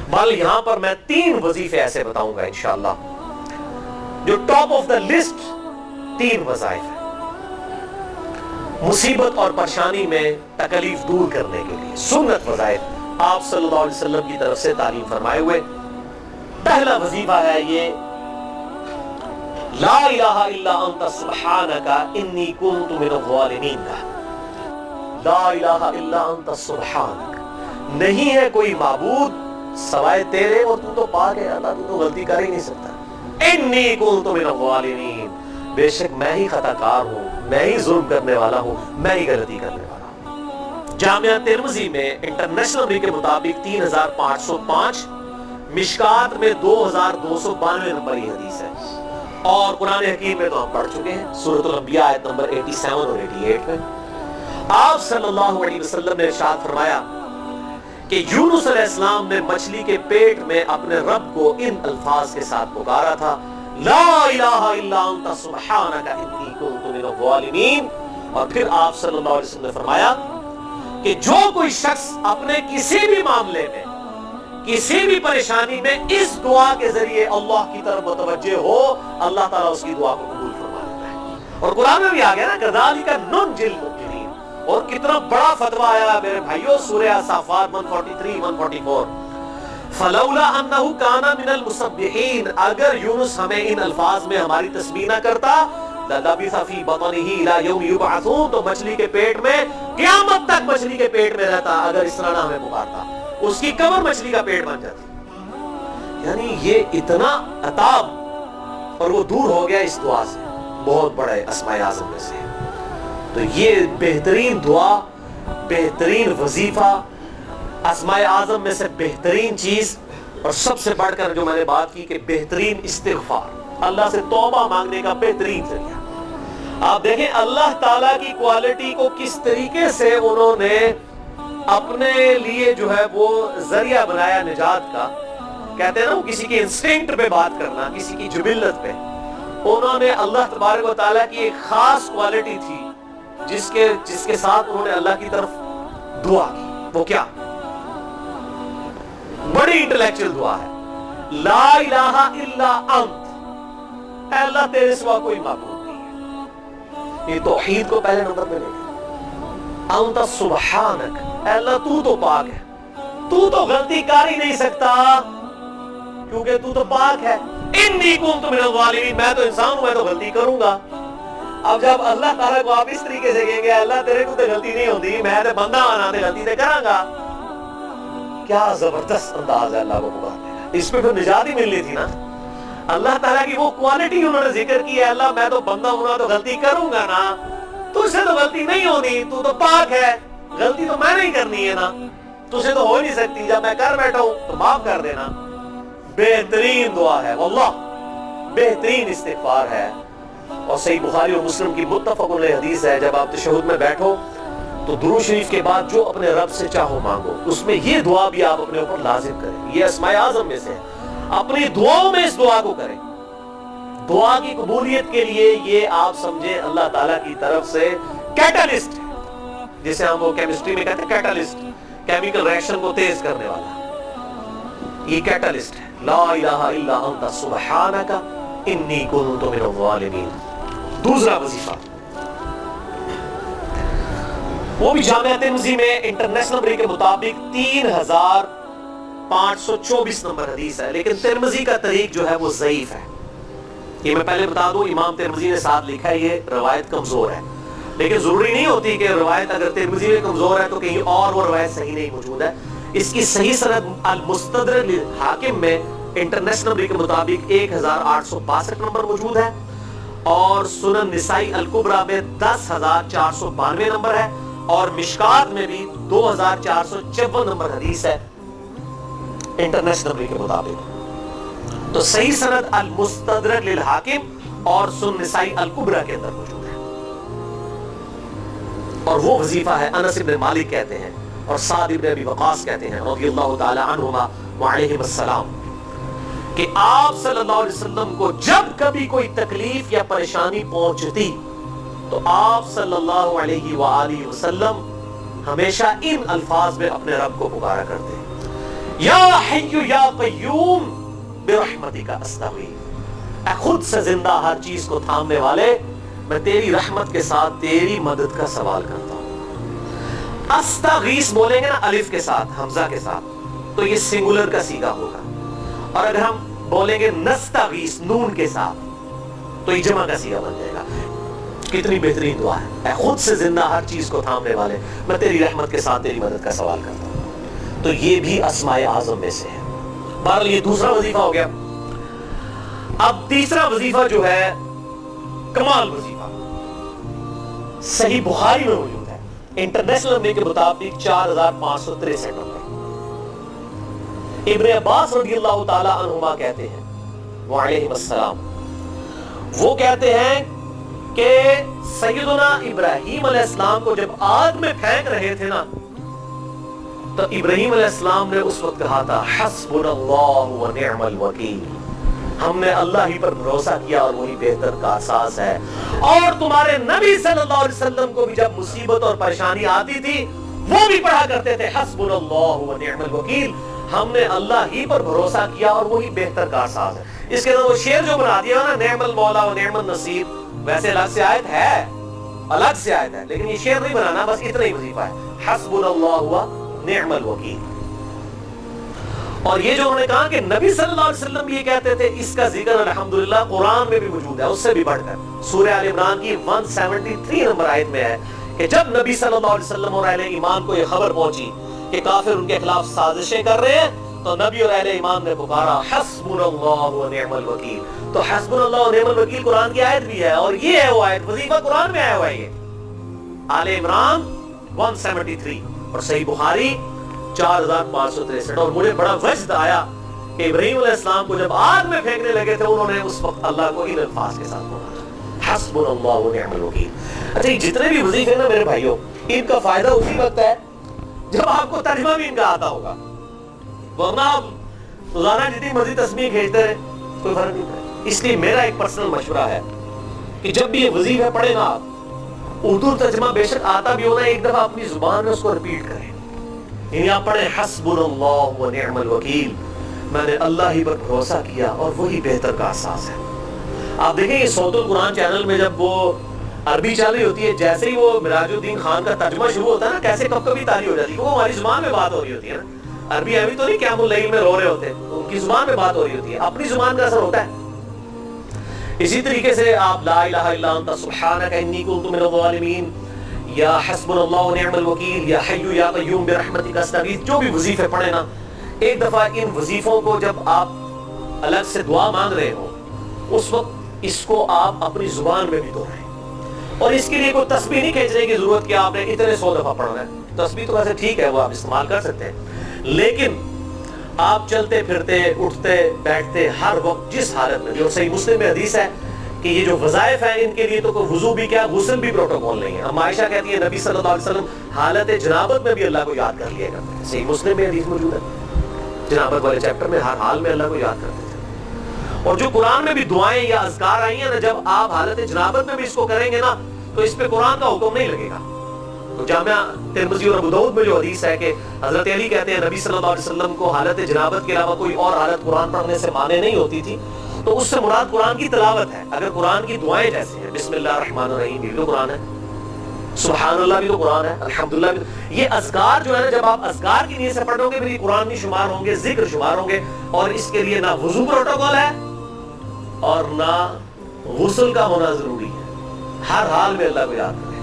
بل یہاں پر میں 3 وظیفے ایسے بتاؤں گا انشاءاللہ جو ٹاپ آف دا لسٹ 3 وظائف ہیں مصیبت اور پریشانی میں تکلیف دور کرنے کے لیے، سنت وظائف آپ صلی اللہ علیہ وسلم کی طرف سے تعلیم فرمائے ہوئے۔ پہلا وظیفہ ہے یہ لا الہ الا انت سبحانک انی کنت من الظالمین کا۔ لا الہ الا انت سبحانک، نہیں ہے کوئی معبود سوائے تیرے اور تو پاک ہے اللہ، تو غلطی کر ہی نہیں سکتا۔ انی کنت من الظالمین، بے شک میں ہی خطا کار ہوں، میں ہی ظلم کرنے والا ہوں، میں ہی غلطی کرنے والا ہوں۔ جامعہ ترمذی میں انٹرنیشنل نمبر کے مطابق 3505، مشکات میں 2292 نمبر یہ حدیث ہے، اور قرآن حکیم میں تو ہم پڑھ چکے ہیں سورۃ الانبیاء آیت نمبر 87 اور 88 میں آپ صلی اللہ علیہ وسلم نے ارشاد فرمایا کہ یونس علیہ السلام نے مچھلی کے پیٹ میں اپنے رب کو ان الفاظ کے ساتھ پکارا تھا، لا الہ الا انت سبحانک انی کنت من الظالمین، اور پھر آپ صلی اللہ علیہ وسلم نے فرمایا کہ جو کوئی شخص اپنے کسی بھی معاملے میں، کسی بھی پریشانی میں اس دعا کے ذریعے اللہ کی طرف متوجہ ہو، اللہ تعالیٰ اس کی دعا کو قبول فرما لیتا ہے۔ اور قرآن میں بھی آ گیا نا کذالک ننجی المؤمنین، اور کتنا بڑا فتویٰ آیا میرے بھائیوں سورہ الصافات 143 144، فلولا انہ کان من المسبحین، اگر یونس ہمیں ان الفاظ میں ہماری تسبیح نہ کرتا، للبث فی بطنہ الی یوم یبعثون، تو مچھلی کے پیٹ میں قیامت تک مچھلی کے پیٹ میں رہتا اگر اس طرح نہ ہمیں پکارتا، اس کی قبر مچھلی کا پیٹ بن جاتی۔ یعنی یہ اتنا عطاب، اور وہ دور ہو گیا اس دعا سے، بہت بڑے اسماء اعظم میں سے۔ تو یہ بہترین دعا، بہترین وظیفہ، اسماء اعظم میں سے بہترین چیز، اور سب سے بڑھ کر جو میں نے بات کی کہ بہترین استغفار، اللہ سے توبہ مانگنے کا بہترین ذریعہ۔ آپ دیکھیں اللہ تعالیٰ کی کوالٹی کو کس طریقے سے انہوں نے اپنے لیے جو ہے وہ ذریعہ بنایا نجات کا۔ کہتے ہیں نا وہ کسی کے انسٹنکٹ پہ بات کرنا، کسی کی جبلت پہ، انہوں نے اللہ تبارک و تعالیٰ کی ایک خاص کوالٹی تھی جس کے ساتھ انہوں نے اللہ کی طرف دعا کی۔ وہ کیا؟ بڑی انٹلیکچوئل دعا ہے، لا الہ الا انت، اے اللہ تیرے سوا کوئی معبود نہیں ہے۔ یہ توحید کو پہلے نمبر پہ لے گئے، انت سبحانک، اے اللہ تو تو پاک ہے، تو تو غلطی کر ہی نہیں سکتا کیونکہ تو تو پاک ہے۔ انی کنت من الظالمین، میں تو انسان ہوں، میں تو غلطی کروں گا۔ اب جب اللہ تعالیٰ کو آپ اس طریقے سے کہیں گے اللہ تیرے کو تو غلطی نہیں ہوتی، میں تو بندہ آنا تے غلطی تے کراں گا، کیا زبردست انداز ہے اللہ کو پکارنے کا۔ اس پہ پھر نجات ہی ملنی تھی نا۔ اللہ تعالیٰ کی وہ کوالٹی انہوں نے ذکر کی ہے، اللہ میں تو بندہ ہوں نا تو غلطی کروں گا نا، تجھ سے تو غلطی نہیں ہونی، تو تو پاک ہے، غلطی تو میں نہیں کرنی ہے نا، تجھ سے تو ہو نہیں سکتی، جب میں کر بیٹھا ہوں تو معاف کر دینا۔ بہترین دعا ہے واللہ، بہترین استغفار ہے، اور صحیح بخاری اور مسلم کی متفق علیہ حدیث ہے، جب آپ تشہد میں بیٹھو تو درود شریف کے بعد جو اپنے رب سے چاہو مانگو، اس میں یہ دعا بھی آپ اپنے اوپر لازم کریں، یہ اسماء اعظم میں سے ہے، اپنی دعاؤں میں اس دعا کو کریں۔ دعا کی قبولیت کے لیے یہ آپ سمجھیں اللہ تعالیٰ کی طرف سے کیٹالسٹ ہے، جسے ہم وہ کیمسٹری میں کہتے ہیں کیٹالسٹ، کیمیکل ریئیکشن کو تیز کرنے والا، یہ کیٹالسٹ ہے۔ لا الہ الا انت سبحانک انی کنت من الظالمین۔ دوسرا وظیفہ وہ بھی جامعہ ترمذی میں انٹرنیشنل نمبر کے مطابق 3524 نمبر حدیث ہے، لیکن ترمذی کا طریق جو ہے وہ ضعیف ہے۔ یہ میں پہلے بتا دوں، امام ترمذی نے ساتھ لکھا ہے یہ روایت کمزور ہے، لیکن ضروری نہیں ہوتی کہ روایت اگر ترمذی میں کمزور ہے تو کہیں اور وہ روایت صحیح نہیں موجود ہے۔ اس کی صحیح سند المستدرک حاکم میں انٹرنیشنل نمبر کے مطابق 1862 نمبر موجود ہے، اور سنن نسائی الکبریٰ میں 10492 نمبر ہے، اور مشکات میں بھی 2454 نمبر حدیث ہے انٹرنیشنل نمبر کے مطابق۔ تو صحیح سند المستدرک للحاکم اور سنن نسائی الکبریٰ کے اندر موجود ہے، اور وہ وظیفہ ہے انس بن مالک کہتے ہیں اور سعد بن ابی وقاص کہتے ہیں رضی اللہ تعالی عنہما وعلیہم السلام، کہ آپ صلی اللہ علیہ وسلم کو جب کبھی کوئی تکلیف یا پریشانی پہنچتی تو آپ صلی اللہ علیہ وآلہ وسلم ہمیشہ ان الفاظ میں اپنے رب کو پکارا کرتے ہیں، یا حی یا قیوم برحمتک استغیث، اے خود سے زندہ ہر چیز کو تھامنے والے، میں تیری رحمت کے ساتھ تیری مدد کا سوال کرتا ہوں۔ استغیث بولیں گے نا الف کے ساتھ، حمزہ کے ساتھ، تو یہ سنگولر کا صیغہ ہوگا، اور اگر ہم بولیں گے نستغیث نون کے ساتھ تو یہ جمع کا صیغہ بن جائے گا۔ کتنی بہترین دعا ہے، اے خود سے زندہ ہر چیز کو تھامنے والے، میں تیری رحمت کے ساتھ تیری مدد کا سوال کرتا ہوں۔ تو یہ بھی اسماء اعظم میں سے ہے۔ بہرحال یہ دوسرا وظیفہ ہو گیا۔ اب تیسرا وظیفہ جو ہے کمال وظیفہ، صحیح بخاری میں موجود ہے، انٹرنیشنل نمبر کے مطابق 4563 نمبر۔ ابن عباس رضی اللہ تعالی عنہما کہتے ہیں وعلیہم السلام، وہ کہتے ہیں کہ سیدنا ابراہیم علیہ السلام کو جب آگ میں پھینک رہے تھے نا، تو ابراہیم علیہ السلام نے اس وقت کہا تھا حسبنا اللہ ونعم الوکیل، ہم نے اللہ ہی پر بھروسہ کیا اور وہی بہتر کارساز ہے۔ اور تمہارے نبی صلی اللہ علیہ وسلم کو بھی جب مصیبت اور پریشانی آتی تھی وہ بھی پڑھا کرتے تھے حسبنا اللہ ونعم الوکیل، ہم نے اللہ ہی پر بھروسہ کیا اور وہی بہتر کارساز ہے۔ اس کے اندر وہ شعر جو بنا دیا نا، نعم المولا ونعم النصیر، ویسے الگ سے آیت ہے، الگ سے آیت ہے، لیکن یہ شعر نہیں بنانا، بس اتنا ہی وظیفہ ہے، حسبنا اللہ ونعم الوکیل۔ اور یہ جو انہوں نے کہا کہ نبی صلی اللہ علیہ وسلم یہ کہتے تھے، اس کا ذکر الحمدللہ قرآن میں بھی موجود ہے، اس سے بھی بڑھ کر سورہ آل عمران کی 173 نمبر آیت میں ہے کہ جب نبی صلی اللہ علیہ وسلم اور اہل ایمان کو یہ خبر پہنچی کہ کافر ان کے خلاف سازشیں کر رہے ہیں، تو نبی اور اہل ایمان نے پکارا حسبنا اللہ ونعم الوکیل۔ تو حسبنا اللہ ونعم الوکیل قرآن کی آیت بھی ہے، اور یہ ہے وہ آیت، وظیفہ قرآن میں آیا ہوا ہے، یہ آل عمران 173 اور صحیح بخاری 4563۔ اور مجھے بڑا وجد آیا کہ ابراہیم علیہ السلام کو جب آگ میں پھینکنے لگے تھے، انہوں نے اس وقت اللہ کو ان الفاظ کے ساتھ پکارا حسبنا اللہ ونعم الوکیل۔ اچھا، یہ جتنے بھی وظیفے نا میرے بھائیوں، ان کا فائدہ اسی وقت ہے جب آپ کو ترجمہ بھی ان کا آتا ہوگا، ورنہ آپ روزانہ جتنی مرضی تسبیح کھینچتے رہے کوئی فرق نہیں پڑے۔ اس لیے میرا ایک پرسنل مشورہ ہے کہ جب بھی یہ وظیفہ پڑھے نا آپ، اردو ترجمہ بے شک آتا بھی ہونا، ایک دفعہ اپنی زبان میں اس کو ریپیٹ کریں، یعنی آپ پڑھیں حسبنا اللہ ونعم الوکیل، میں نے اللہ ہی پر بھروسہ کیا اور وہی بہتر کارساز ہے۔ آپ دیکھیں یہ صوت القرآن چینل میں جب وہ عربی چل رہی ہوتی ہے، جیسے ہی وہ مراج الدین خان کا ترجمہ شروع ہوتا ہے نا، کیسے کب کبھی تالی ہو جاتی ہے، وہ ہماری زبان میں بات ہو رہی ہوتی ہے نا، عربی ابھی تو نہیں قیام اللیل میں رو رہے ہوتے، ان کی زبان میں بات ہو رہی ہوتی ہے، اپنی زبان کا اثر ہوتا ہے۔ اسی طریقے سے آپ لا الہ الا انت سبحانک انی کنت من الظالمین، یا حسبنا اللہ ونعم الوکیل، یا حی یا قیوم برحمتک استغیث، جو بھی وظیفے پڑھیں نا، ایک دفعہ ان وظیفوں کو جب آپ الگ سے دعا مانگ رہے ہو، اس وقت اس کو آپ اپنی زبان میں بھی دہرائیں، اور اس کے لیے کوئی تسبیح نہیں کھینچنے کی ضرورت کہ آپ نے اتنے 100 دفعہ پڑھنا ہے۔ تسبیح تو ویسے ٹھیک ہے، وہ آپ استعمال کر سکتے ہیں، لیکن آپ چلتے پھرتے اٹھتے بیٹھتے ہر وقت جس حالت میں بھی، اور صحیح مسلم میں حدیث ہے کہ یہ جو وظائف ہیں ان کے لیے تو کوئی وضو بھی کیا غسل بھی پروٹوکول نہیں ہے۔ ام عائشہ کہتی ہے نبی صلی اللہ علیہ وسلم حالت جنابت میں بھی اللہ کو یاد کر لیا کرتے ہیں، صحیح مسلم میں حدیث موجود ہے، جنابت والے چیپٹر میں ہر حال میں اللہ کو یاد کرتے تھے۔ اور جو قرآن میں بھی دعائیں یا اذکار آئی ہیں نا، جب آپ حالت جنابت میں بھی اس کو کریں گے نا، تو اس پہ قرآن کا حکم نہیں لگے گا۔ تو جامعہ ترمذی اور ابو داؤد میں جو حدیث ہے کہ حضرت علی کہتے ہیں نبی صلی اللہ علیہ وسلم کو حالت جنابت کے علاوہ کوئی اور حالت قرآن پڑھنے سے مانے نہیں ہوتی تھی، تو اس سے مراد قرآن کی تلاوت ہے۔ اگر قرآن کی دعائیں جیسے ہیں بسم اللہ الرحمن الرحیم بھی تو قرآن ہے، سبحان اللہ بھی تو قرآن ہے، الحمدللہ بھی تو، یہ اذکار جو ہے نا، جب آپ اذکار کی نیت سے پڑھو گے پھر قرآن میں شمار ہوں گے، ذکر شمار ہوں گے، اور اس کے لیے نہ وضو پروٹوکول ہے اور نہ غسل کا ہونا ضروری ہے، ہر حال میں اللہ کو یاد کریں۔